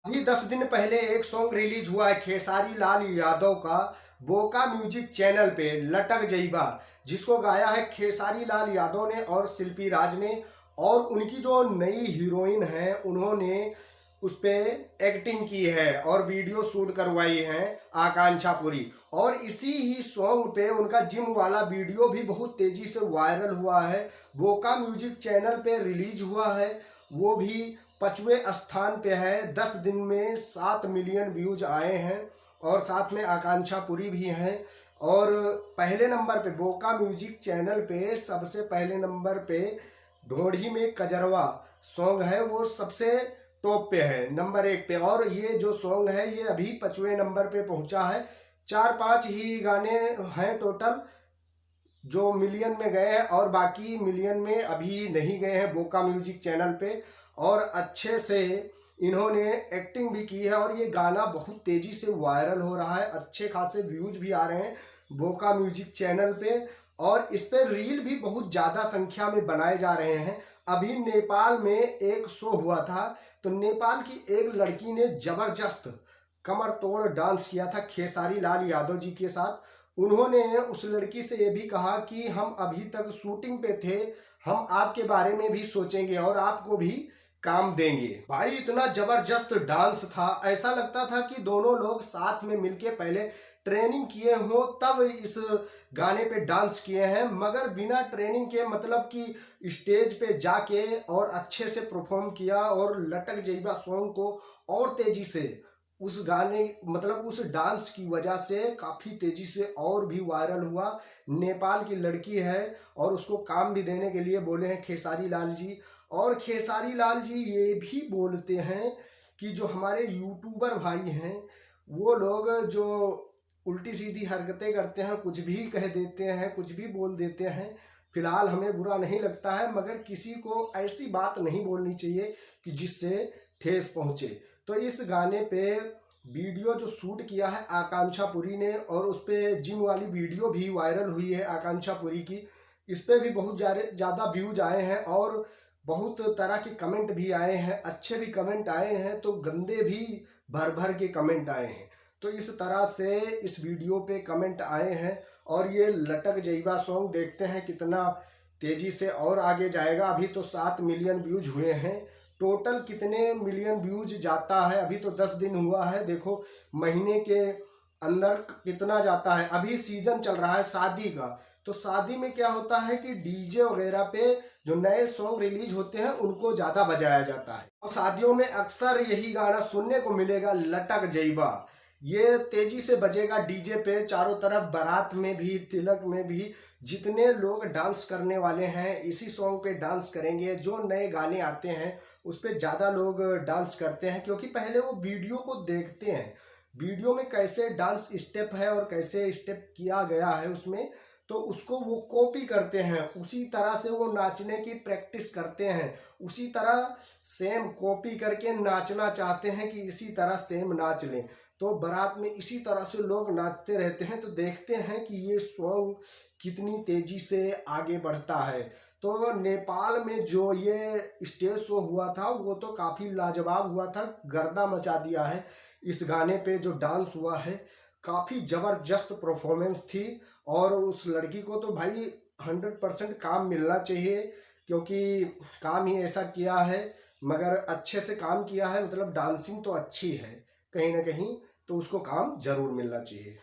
अभी 10 दिन पहले एक सॉन्ग रिलीज हुआ है खेसारी लाल यादव का बोका म्यूजिक चैनल पे लटक जइबा, जिसको गाया है खेसारी लाल यादव ने और शिल्पी राज ने। और उनकी जो नई हीरोइन है उन्होंने उस पे एक्टिंग की है और वीडियो शूट करवाई है आकांक्षा पुरी। और इसी ही सॉन्ग पे उनका जिम वाला वीडियो भी बहुत तेजी से वायरल हुआ है, बोका म्यूजिक चैनल पे रिलीज हुआ है। वो भी 5वें स्थान पे है। 10 दिन में 7 मिलियन व्यूज आए हैं और साथ में आकांक्षा पुरी भी हैं। और पहले नंबर पे बोका म्यूजिक चैनल पे सबसे पहले नंबर पे ढोढ़ी में कजरवा सॉन्ग है, वो सबसे टॉप पे है, नंबर 1 पे। और ये जो सॉन्ग है ये अभी 5वें नंबर पे पहुंचा है। 4-5 ही गाने हैं टोटल जो मिलियन में गए हैं और बाकी मिलियन में अभी नहीं गए हैं बोका म्यूजिक चैनल पे। और अच्छे से इन्होंने एक्टिंग भी की है और ये गाना बहुत तेजी से वायरल हो रहा है, अच्छे खासे व्यूज भी आ रहे हैं बोका म्यूजिक चैनल पे। और इस पे रील भी बहुत ज़्यादा संख्या में बनाए जा रहे हैं। अभी नेपाल में एक शो हुआ था तो नेपाल की एक लड़की ने जबरदस्त कमर तोड़ डांस किया था खेसारी लाल यादव जी के साथ। उन्होंने उस लड़की से ये भी कहा कि हम अभी तक शूटिंग पे थे, हम आपके बारे में भी सोचेंगे और आपको भी काम देंगे। भाई इतना जबरदस्त डांस था, ऐसा लगता था कि दोनों लोग साथ में मिलके पहले ट्रेनिंग किए हो तब इस गाने पे डांस किए हैं, मगर बिना ट्रेनिंग के मतलब कि स्टेज पे जाके और अच्छे से परफॉर्म किया और लटक जइबा सॉन्ग को और तेजी से उस गाने मतलब उस डांस की वजह से काफी तेजी से और भी वायरल हुआ। नेपाल की लड़की है और उसको काम भी देने के लिए बोले हैं खेसारी लाल जी। और खेसारी लाल जी ये भी बोलते हैं कि जो हमारे यूट्यूबर भाई हैं वो लोग जो उल्टी सीधी हरकतें करते हैं, कुछ भी कह देते हैं, कुछ भी बोल देते हैं, फिलहाल हमें बुरा नहीं लगता है, मगर किसी को ऐसी बात नहीं बोलनी चाहिए कि जिससे ठेस पहुंचे। तो इस गाने पे वीडियो जो शूट किया है आकांक्षा पुरी ने और उस पे जिम वाली वीडियो भी वायरल हुई है आकांक्षा पुरी की, इस पे भी बहुत ज़्यादा व्यूज आए हैं और बहुत तरह के कमेंट भी आए हैं, अच्छे भी कमेंट आए हैं तो गंदे भी भर भर के कमेंट आए हैं। तो इस तरह से इस वीडियो पे कमेंट आए हैं। और ये लटक जइबा सॉन्ग देखते हैं कितना तेजी से और आगे जाएगा। अभी तो 7 मिलियन व्यूज हुए हैं, टोटल कितने मिलियन व्यूज जाता है, अभी तो 10 दिन हुआ है, देखो महीने के अंदर कितना जाता है। अभी सीजन चल रहा है शादी का, तो शादी में क्या होता है कि डीजे वगैरह पे जो नए सॉन्ग रिलीज होते हैं उनको ज्यादा बजाया जाता है और शादियों में अक्सर यही गाना सुनने को मिलेगा, लटक जइबा। ये तेजी से बजेगा डीजे पे चारों तरफ, बारात में भी तिलक में भी जितने लोग डांस करने वाले हैं इसी सॉन्ग पे डांस करेंगे। जो नए गाने आते हैं उस पर ज़्यादा लोग डांस करते हैं क्योंकि पहले वो वीडियो को देखते हैं, वीडियो में कैसे डांस स्टेप है और कैसे स्टेप किया गया है उसमें, तो उसको वो कॉपी करते हैं, उसी तरह से वो नाचने की प्रैक्टिस करते हैं, उसी तरह सेम कॉपी करके नाचना चाहते हैं कि इसी तरह सेम नाच लें। तो बारात में इसी तरह से लोग नाचते रहते हैं। तो देखते हैं कि ये सॉन्ग कितनी तेजी से आगे बढ़ता है। तो नेपाल में जो ये स्टेज शो हुआ था वो तो काफ़ी लाजवाब हुआ था, गर्दा मचा दिया है। इस गाने पे जो डांस हुआ है काफ़ी ज़बरदस्त परफॉर्मेंस थी। और उस लड़की को तो भाई 100% काम मिलना चाहिए क्योंकि काम ही ऐसा किया है, मगर अच्छे से काम किया है, मतलब डांसिंग तो अच्छी है कहीं ना कहीं, तो उसको काम जरूर मिलना चाहिए।